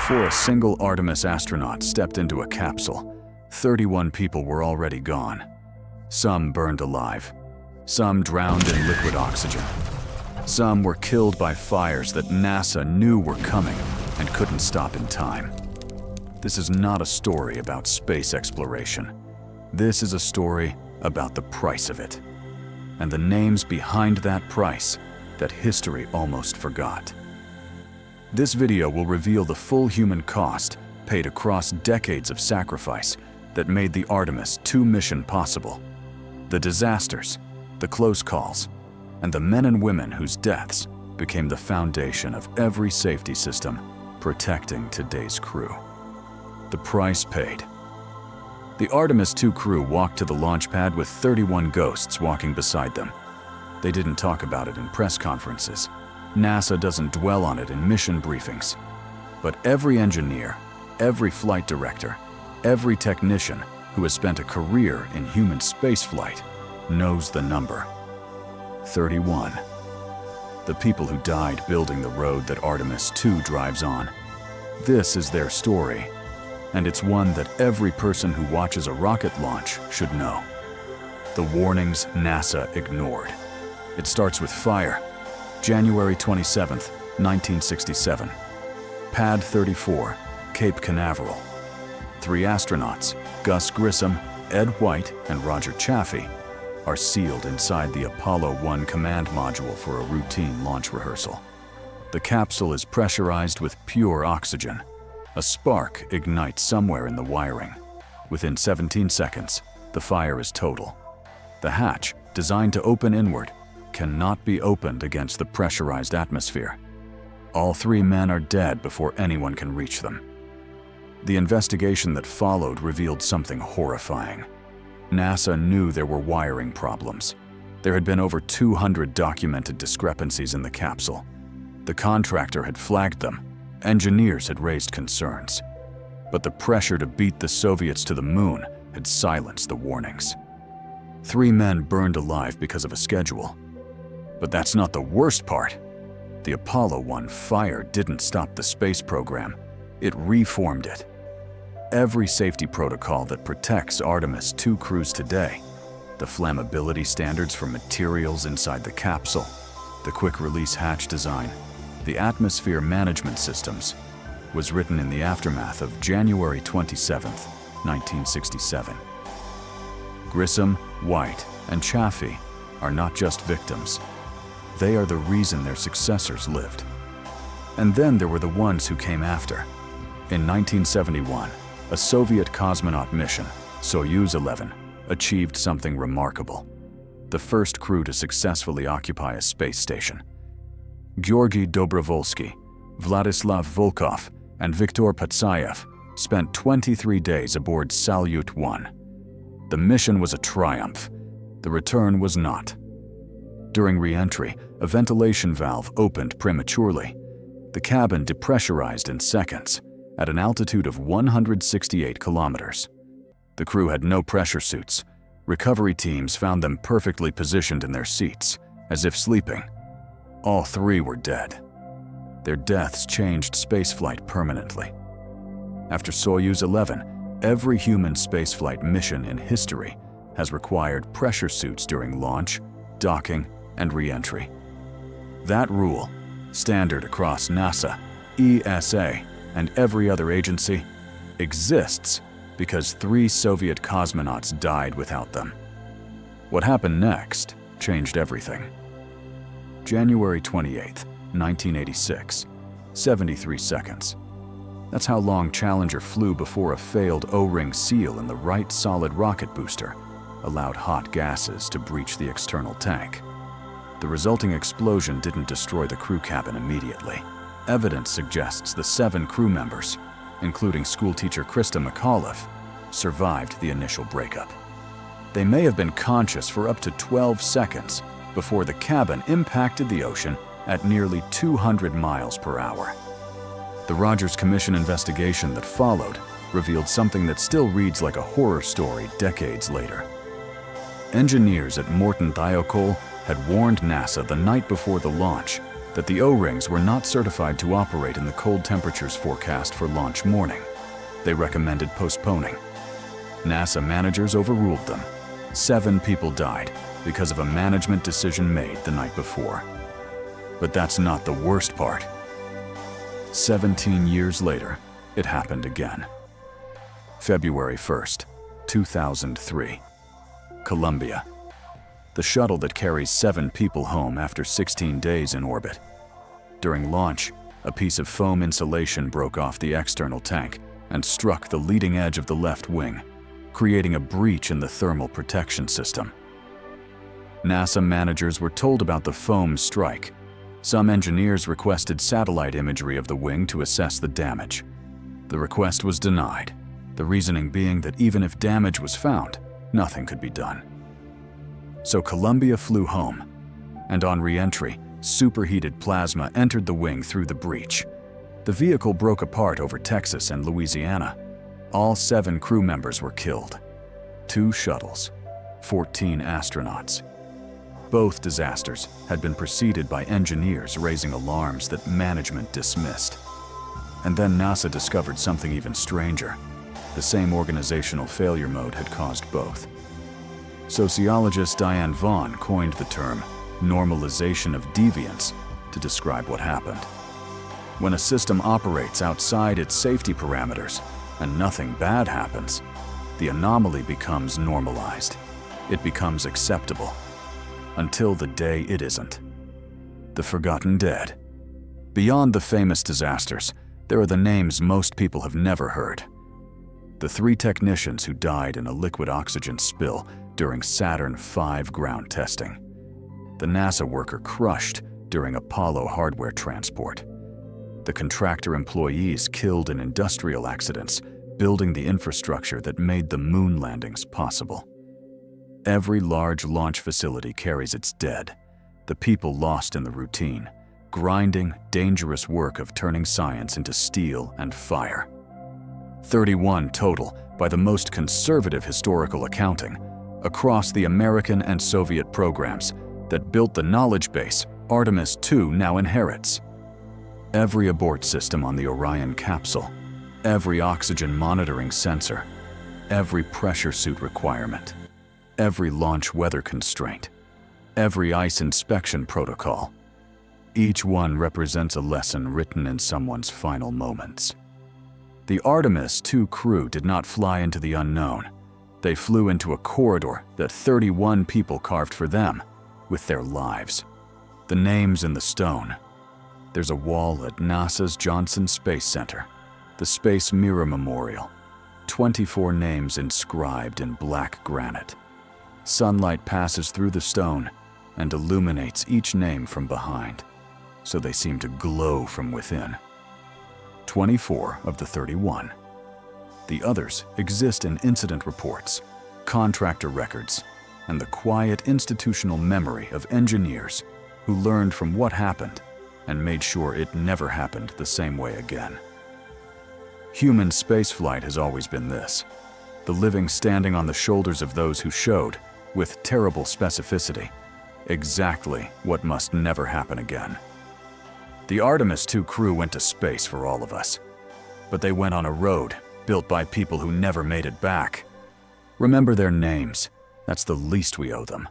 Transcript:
Before a single Artemis astronaut stepped into a capsule, 31 people were already gone. Some burned alive. Some drowned in liquid oxygen. Some were killed by fires that NASA knew were coming and couldn't stop in time. This is not a story about space exploration. This is a story about the price of it, and the names behind that price that history almost forgot. This video will reveal the full human cost paid across decades of sacrifice that made the Artemis II mission possible. The disasters, the close calls, and the men and women whose deaths became the foundation of every safety system protecting today's crew. The price paid. The Artemis II crew walked to the launch pad with 31 ghosts walking beside them. They didn't talk about it in press conferences. NASA doesn't dwell on it in mission briefings. But every engineer, every flight director, every technician who has spent a career in human spaceflight knows the number. 31. The people who died building the road that Artemis II drives on. This is their story, and it's one that every person who watches a rocket launch should know. The warnings NASA ignored. It starts with fire. January 27, 1967. Pad 34, Cape Canaveral. 3 astronauts, Gus Grissom, Ed White, and Roger Chaffee, are sealed inside the Apollo 1 command module for a routine launch rehearsal. The capsule is pressurized with pure oxygen. A spark ignites somewhere in the wiring. Within 17 seconds, the fire is total. The hatch, designed to open inward, cannot be opened against the pressurized atmosphere. All 3 men are dead before anyone can reach them. The investigation that followed revealed something horrifying. NASA knew there were wiring problems. There had been over 200 documented discrepancies in the capsule. The contractor had flagged them. Engineers had raised concerns. But the pressure to beat the Soviets to the moon had silenced the warnings. 3 men burned alive because of a schedule. But that's not the worst part. The Apollo 1 fire didn't stop the space program. It reformed it. Every safety protocol that protects Artemis II crews today, the flammability standards for materials inside the capsule, the quick-release hatch design, the atmosphere management systems, was written in the aftermath of January 27, 1967. Grissom, White, and Chaffee are not just victims. They are the reason their successors lived. And then there were the ones who came after. In 1971, a Soviet cosmonaut mission, Soyuz 11, achieved something remarkable. The first crew to successfully occupy a space station. Georgy Dobrovolsky, Vladislav Volkov, and Viktor Patsayev spent 23 days aboard Salyut 1. The mission was a triumph. The return was not. During re-entry, a ventilation valve opened prematurely. The cabin depressurized in seconds, at an altitude of 168 kilometers. The crew had no pressure suits. Recovery teams found them perfectly positioned in their seats, as if sleeping. All 3 were dead. Their deaths changed spaceflight permanently. After Soyuz 11, every human spaceflight mission in history has required pressure suits during launch, docking, and re-entry. That rule, standard across NASA, ESA, and every other agency, exists because 3 Soviet cosmonauts died without them. What happened next changed everything. January 28, 1986, 73 seconds. That's how long Challenger flew before a failed O-ring seal in the right solid rocket booster allowed hot gases to breach the external tank. The resulting explosion didn't destroy the crew cabin immediately. Evidence suggests the 7 crew members, including schoolteacher Krista McAuliffe, survived the initial breakup. They may have been conscious for up to 12 seconds before the cabin impacted the ocean at nearly 200 miles per hour. The Rogers Commission investigation that followed revealed something that still reads like a horror story decades later. Engineers at Morton Thiokol had warned NASA the night before the launch that the O-rings were not certified to operate in the cold temperatures forecast for launch morning. They recommended postponing. NASA managers overruled them. 7 people died because of a management decision made the night before. But that's not the worst part. 17 years later, it happened again. February 1st, 2003. Columbia. The shuttle that carries 7 people home after 16 days in orbit. During launch, a piece of foam insulation broke off the external tank and struck the leading edge of the left wing, creating a breach in the thermal protection system. NASA managers were told about the foam strike. Some engineers requested satellite imagery of the wing to assess the damage. The request was denied, the reasoning being that even if damage was found, nothing could be done. So Columbia flew home, and on re-entry, superheated plasma entered the wing through the breach. The vehicle broke apart over Texas and Louisiana. All 7 crew members were killed. 2 shuttles, 14 astronauts. Both disasters had been preceded by engineers raising alarms that management dismissed. And then NASA discovered something even stranger. The same organizational failure mode had caused both. Sociologist Diane Vaughan coined the term normalization of deviance to describe what happened. When a system operates outside its safety parameters and nothing bad happens, the anomaly becomes normalized. It becomes acceptable. Until the day it isn't. The forgotten dead. Beyond the famous disasters, there are the names most people have never heard. The 3 technicians who died in a liquid oxygen spill during Saturn V ground testing. The NASA worker crushed during Apollo hardware transport. The contractor employees killed in industrial accidents, building the infrastructure that made the moon landings possible. Every large launch facility carries its dead, the people lost in the routine, grinding, dangerous work of turning science into steel and fire. 31 total by the most conservative historical accounting, across the American and Soviet programs that built the knowledge base Artemis II now inherits. Every abort system on the Orion capsule, every oxygen monitoring sensor, every pressure suit requirement, every launch weather constraint, every ice inspection protocol. Each one represents a lesson written in someone's final moments. The Artemis II crew did not fly into the unknown. They flew into a corridor that 31 people carved for them with their lives. The names in the stone. There's a wall at NASA's Johnson Space Center, the Space Mirror Memorial. 24 names inscribed in black granite. Sunlight passes through the stone and illuminates each name from behind, so they seem to glow from within. 24 of the 31. The others exist in incident reports, contractor records, and the quiet institutional memory of engineers who learned from what happened and made sure it never happened the same way again. Human spaceflight has always been this, the living standing on the shoulders of those who showed, with terrible specificity, exactly what must never happen again. The Artemis II crew went to space for all of us, but they went on a road built by people who never made it back. Remember their names. That's the least we owe them.